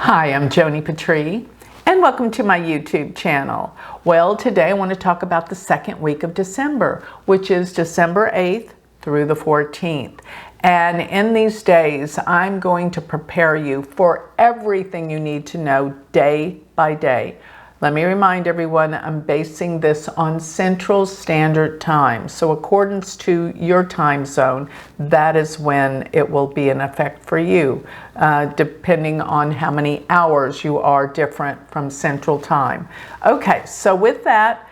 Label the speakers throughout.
Speaker 1: Hi, I'm Joni Patry, and welcome to my YouTube channel. Well, today I want to talk about the second week of December, which is December 8th through the 14th. And in these days, I'm going to prepare you for everything you need to know day by day. Let me remind everyone, I'm basing this on Central Standard Time. So accordance to your time zone, that is when it will be in effect for you, depending on how many hours you are different from Central Time. Okay, so with that,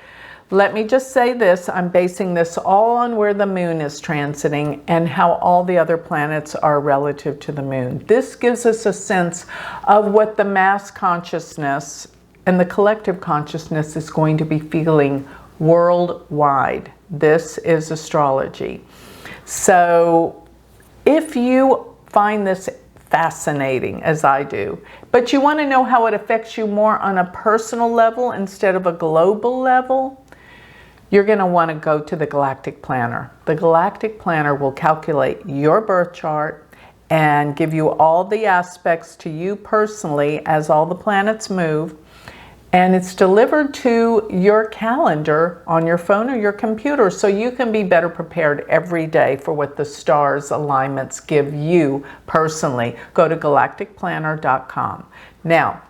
Speaker 1: let me just say this. I'm basing this all on where the moon is transiting and how all the other planets are relative to the moon. This gives us a sense of what the mass consciousness and the collective consciousness is going to be feeling worldwide. This is astrology. So if you find this fascinating, as I do, but you want to know how it affects you more on a personal level instead of a global level, you're going to want to go to the Galactic Planner. The Galactic Planner will calculate your birth chart and give you all the aspects to you personally as all the planets move. And it's delivered to your calendar on your phone or your computer, so you can be better prepared every day for what the stars alignments give you personally. Go to galacticplanner.com. Now,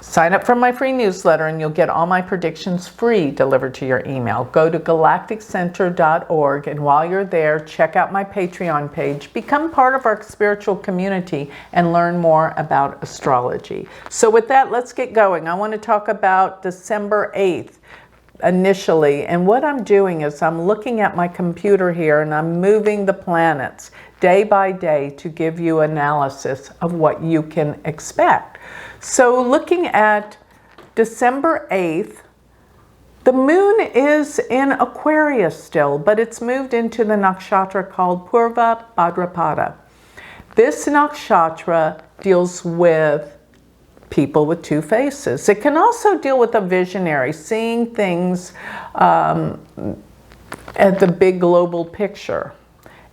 Speaker 1: sign up for my free newsletter and you'll get all my predictions free delivered to your email. Go to galacticcenter.org, and while you're there, check out my Patreon page. Become part of our spiritual community and learn more about astrology. So with that, let's get going. I want to talk about December 8th initially. And what I'm doing is I'm looking at my computer here and I'm moving the planets day by day to give you analysis of what you can expect. So looking at December 8th, the moon is in Aquarius still, but it's moved into the nakshatra called Purva Bhadrapada. This nakshatra deals with people with two faces. It can also deal with a visionary, seeing things at the big global picture.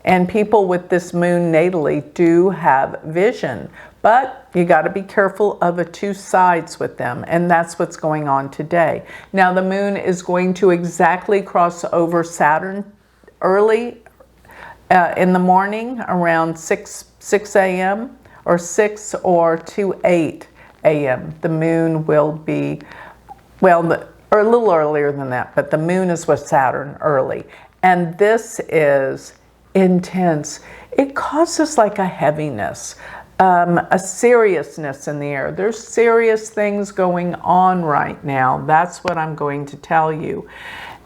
Speaker 1: And people with this moon natally do have vision, but you got to be careful of the two sides with them, and that's what's going on today. Now the moon is going to exactly cross over Saturn early in the morning around 6 a.m. or 6 or to 8 a.m. The moon will be, or a little earlier than that, but the moon is with Saturn early. And this is intense. It causes like a heaviness, a seriousness in the air. There's serious things going on right now. That's what I'm going to tell you.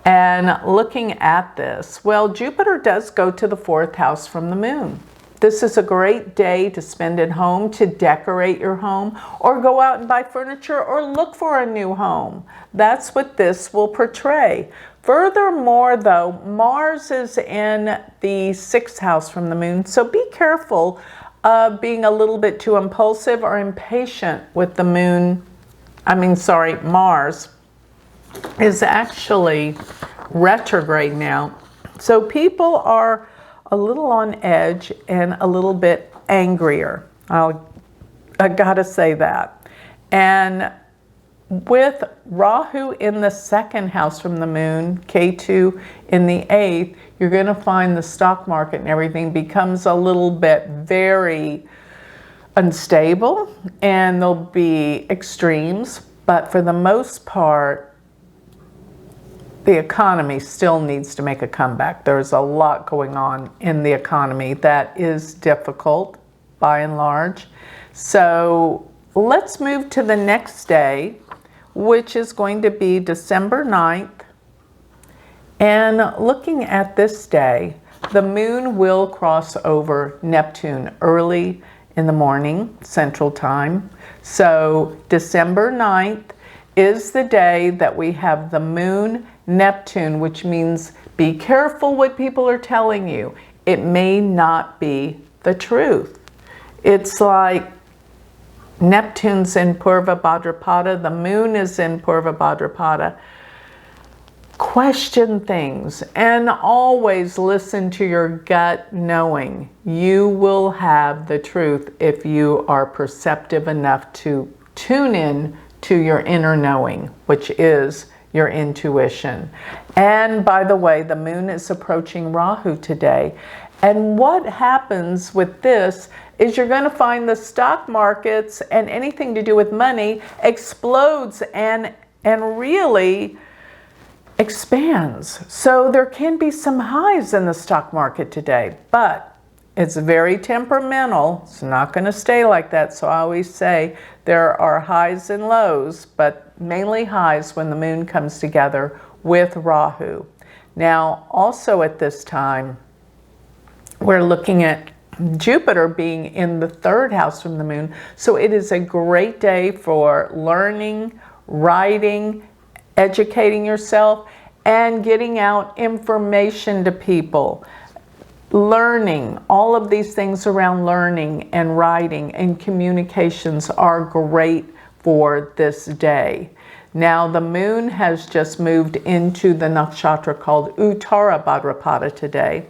Speaker 1: And looking at this, well, Jupiter does go to the 4th house from the moon. This is a great day to spend at home, to decorate your home, or go out and buy furniture, or look for a new home. That's what this will portray. Furthermore, though, Mars is in the 6th house from the moon, so be careful of being a little bit too impulsive or impatient with the moon. Mars is actually retrograde now. So people are a little on edge and a little bit angrier. I gotta say that. And with Rahu in the 2nd house from the moon, Ketu in the 8th, you're going to find the stock market and everything becomes a little bit very unstable, and there'll be extremes. But for the most part, the economy still needs to make a comeback. There's a lot going on in the economy that is difficult by and large. So let's move to the next day, which is going to be December 9th. And looking at this day, the moon will cross over Neptune early in the morning, Central Time. So December 9th is the day that we have the moon Neptune, which means be careful what people are telling you. It may not be the truth. It's like Neptune's in Purva Bhadrapada, the moon is in Purva Bhadrapada. question things, and always listen to your gut knowing. You will have the truth if you are perceptive enough to tune in to your inner knowing, which is your intuition. And by the way, the moon is approaching Rahu today. And what happens with this is you're going to find the stock markets and anything to do with money explodes and really expands. So there can be some highs in the stock market today, but it's very temperamental. It's not going to stay like that. So I always say there are highs and lows, but mainly highs when the moon comes together with Rahu. Now, also at this time, we're looking at Jupiter being in the third house from the moon. So it is a great day for learning, writing, educating yourself, and getting out information to people. Learning, all of these things around learning and writing and communications are great for this day. Now the moon has just moved into the nakshatra called Uttara Bhadrapada today.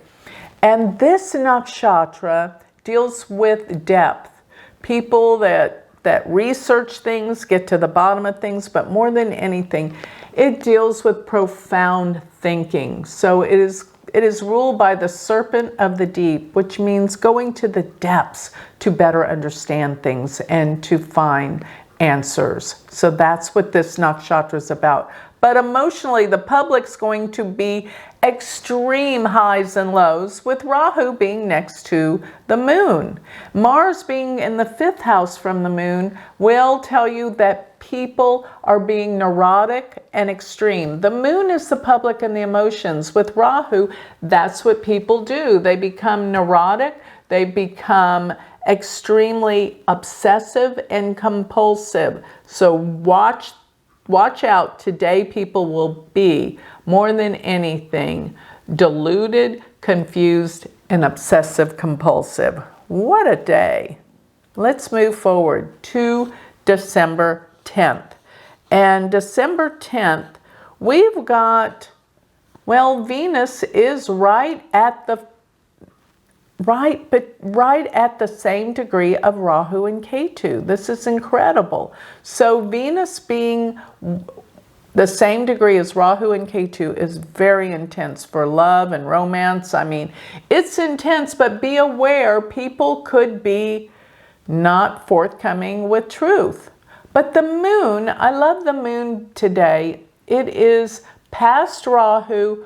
Speaker 1: And this nakshatra deals with depth. People that research things, get to the bottom of things, but more than anything, it deals with profound thinking. So it is ruled by the serpent of the deep, which means going to the depths to better understand things and to find answers. So that's what this nakshatra is about. But emotionally, the public's going to be extreme highs and lows, with Rahu being next to the moon. Mars being in the fifth house from the moon will tell you that people are being neurotic and extreme. The moon is the public and the emotions. With Rahu, that's what people do. They become neurotic, they become extremely obsessive and compulsive. So watch out. Today people will be, more than anything, deluded, confused, and obsessive compulsive. What a day. Let's move forward to December 10th. And December 10th, we've got, well, Venus is right at the same degree of Rahu and Ketu. This is incredible. So Venus being the same degree as Rahu and Ketu is very intense for love and romance. I mean, it's intense, but be aware people could be not forthcoming with truth. But the moon, I love the moon today. It is past Rahu.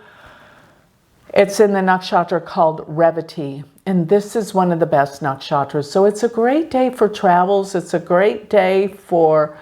Speaker 1: It's in the nakshatra called Revati, and this is one of the best nakshatras. So it's a great day for travels. It's a great day for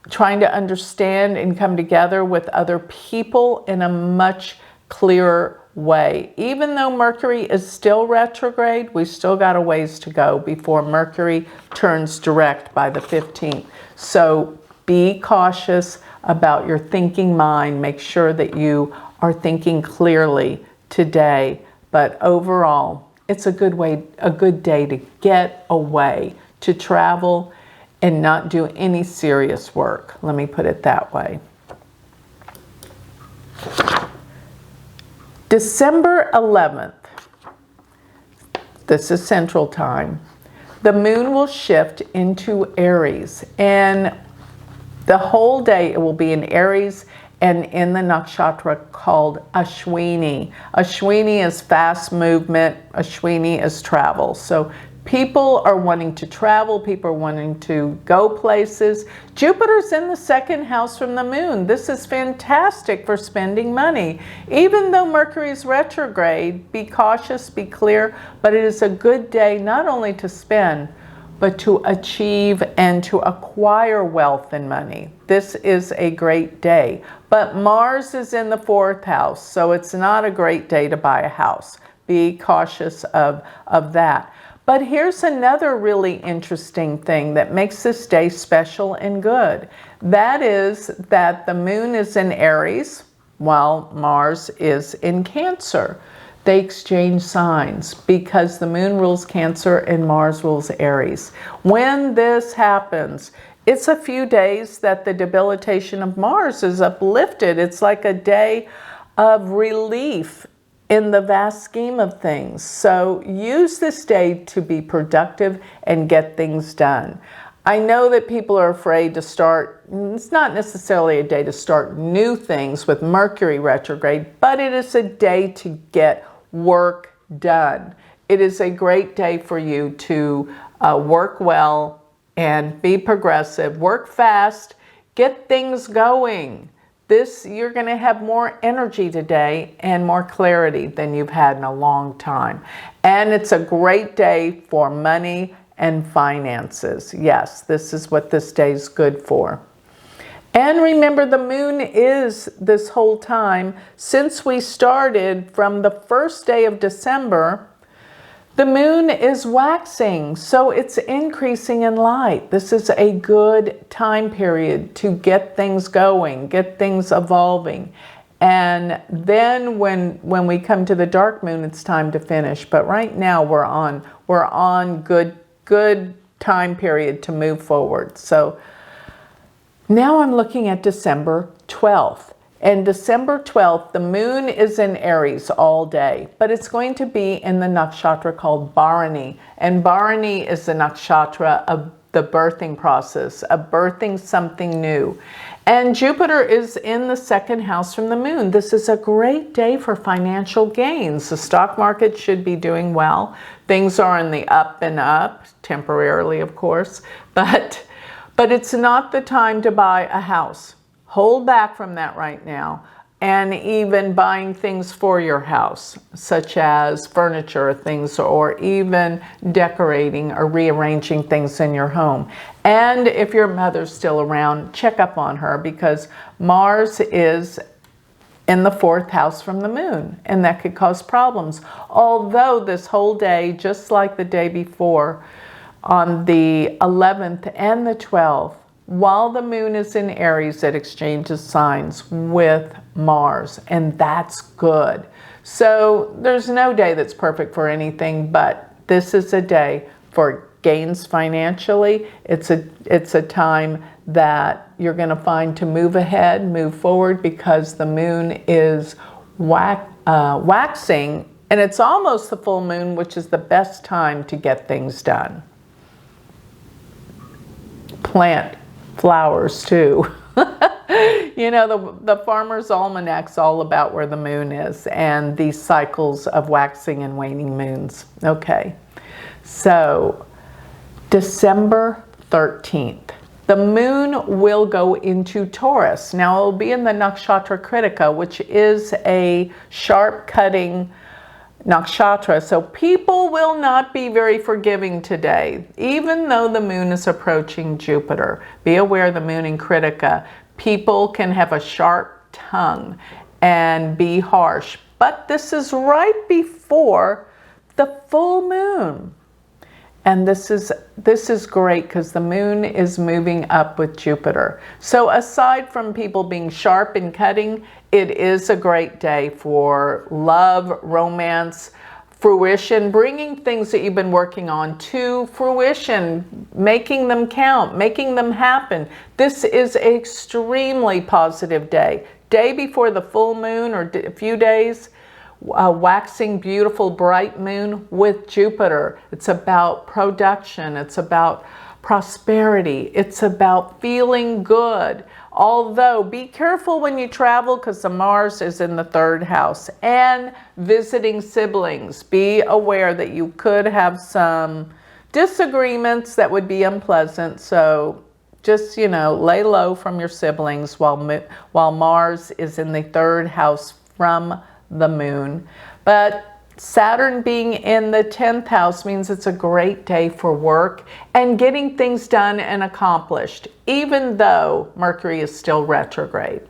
Speaker 1: trying to understand and come together with other people in a much clearer way. Even though Mercury is still retrograde, we still got a ways to go before Mercury turns direct by the 15th. So be cautious about your thinking mind. Make sure that you are thinking clearly today. But overall, it's a good day to get away, to travel and not do any serious work. Let me put it that way. December 11th, this is Central Time, the moon will shift into Aries, and the whole day it will be in Aries and in the nakshatra called Ashwini. Ashwini is fast movement, Ashwini is travel. So people are wanting to travel, people are wanting to go places. Jupiter's in the second house from the moon. This is fantastic for spending money. Even though Mercury's retrograde, be cautious, be clear, but it is a good day not only to spend, but to achieve and to acquire wealth and money. This is a great day. But Mars is in the fourth house, so it's not a great day to buy a house. Be cautious of that. But here's another really interesting thing that makes this day special and good. That is that the moon is in Aries while Mars is in Cancer. They exchange signs because the moon rules Cancer and Mars rules Aries. When this happens, it's a few days that the debilitation of Mars is uplifted. It's like a day of relief in the vast scheme of things. So use this day to be productive and get things done. I know that people are afraid to start, it's not necessarily a day to start new things with Mercury retrograde, but it is a day to get work done. It is a great day for you to work well and be progressive, work fast, get things going. You're going to have more energy today and more clarity than you've had in a long time. And it's a great day for money and finances. Yes, this is what this day is good for. And remember, the moon is this whole time, since we started from the first day of December, the moon is waxing, so it's increasing in light. This is a good time period to get things going, get things evolving. And then when we come to the dark moon, it's time to finish. But right now we're on good time period to move forward. So now I'm looking at December 12th. And December 12th, the moon is in Aries all day, but it's going to be in the nakshatra called Bharani. And Bharani is the nakshatra of the birthing process, of birthing something new. And Jupiter is in the second house from the moon. This is a great day for financial gains. The stock market should be doing well. Things are in the up and up, temporarily, of course, but it's not the time to buy a house. Hold back from that right now, and even buying things for your house, such as furniture things, or even decorating or rearranging things in your home. And if your mother's still around, check up on her, because Mars is in the fourth house from the moon, and that could cause problems. Although this whole day, just like the day before, on the 11th and the 12th, while the moon is in Aries, it exchanges signs with Mars, and that's good. So there's no day that's perfect for anything, but this is a day for gains financially. It's a time that you're going to find to move ahead, move forward, because the moon is waxing, and it's almost the full moon, which is the best time to get things done. Plant flowers too. You know, the Farmer's Almanac's all about where the moon is and these cycles of waxing and waning moons. Okay, so December 13th, the moon will go into Taurus. Now it will be in the nakshatra Kritika, which is a sharp cutting nakshatra, so people will not be very forgiving today, even though the moon is approaching Jupiter. Be aware, the moon in Kritika, people can have a sharp tongue and be harsh, but this is right before the full moon. And this is great because the moon is moving up with Jupiter. So aside from people being sharp and cutting, it is a great day for love, romance, fruition, bringing things that you've been working on to fruition, making them count, making them happen. This is an extremely positive day. Day before the full moon, or a few days, waxing beautiful bright moon with Jupiter. It's about production. It's about prosperity. It's about feeling good. Although be careful when you travel, because the Mars is in the third house, and visiting siblings. Be aware that you could have some disagreements that would be unpleasant. So just, you know, lay low from your siblings while Mars is in the third house from the moon. But Saturn being in the 10th house means it's a great day for work and getting things done and accomplished, even though Mercury is still retrograde.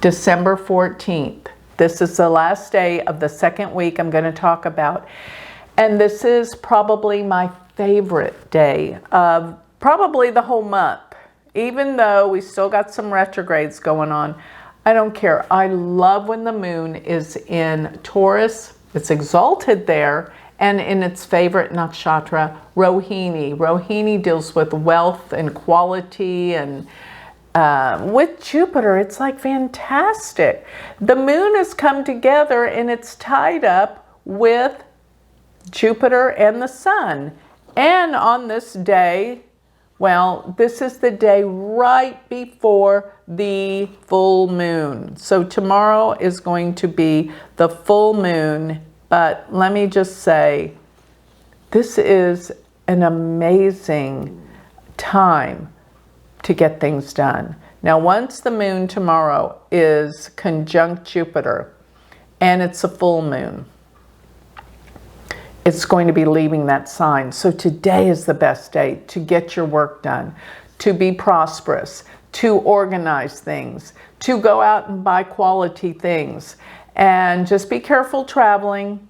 Speaker 1: December 14th. This is the last day of the second week I'm going to talk about. And this is probably my favorite day of probably the whole month. Even though we still got some retrogrades going on, I don't care. I love when the moon is in Taurus. It's exalted there, and in its favorite nakshatra, Rohini. Rohini deals with wealth and quality and with Jupiter, it's like fantastic. The moon has come together and it's tied up with Jupiter and the sun. And on this day, well, this is the day right before the full moon. So tomorrow is going to be the full moon. But let me just say, this is an amazing time to get things done. Now, once the moon tomorrow is conjunct Jupiter and it's a full moon, it's going to be leaving that sign. So today is the best day to get your work done, to be prosperous, to organize things, to go out and buy quality things. And just be careful traveling.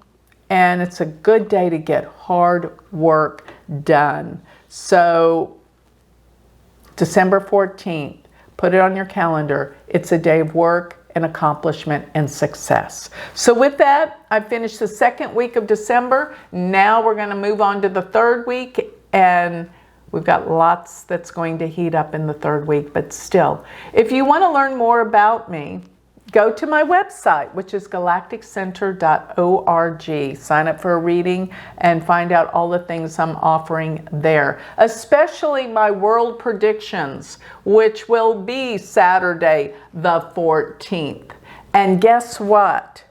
Speaker 1: And it's a good day to get hard work done. So December 14th, put it on your calendar. It's a day of work and accomplishment and success. So with that, I finished the second week of December. Now we're going to move on to the third week, and we've got lots that's going to heat up in the third week. But still, if you want to learn more about me, go to my website, which is galacticcenter.org. Sign up for a reading and find out all the things I'm offering there, especially my world predictions, which will be Saturday the 14th. And guess what?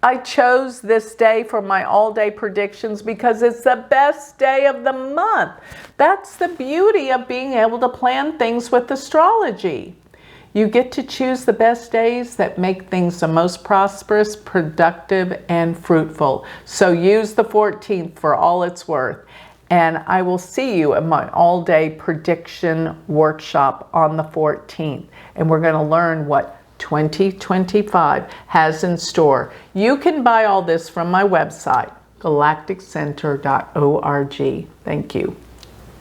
Speaker 1: I chose this day for my all-day predictions because it's the best day of the month. That's the beauty of being able to plan things with astrology. You get to choose the best days that make things the most prosperous, productive, and fruitful. So use the 14th for all it's worth. And I will see you at my all-day prediction workshop on the 14th. And we're going to learn what 2025 has in store. You can buy all this from my website, galacticcenter.org. Thank you.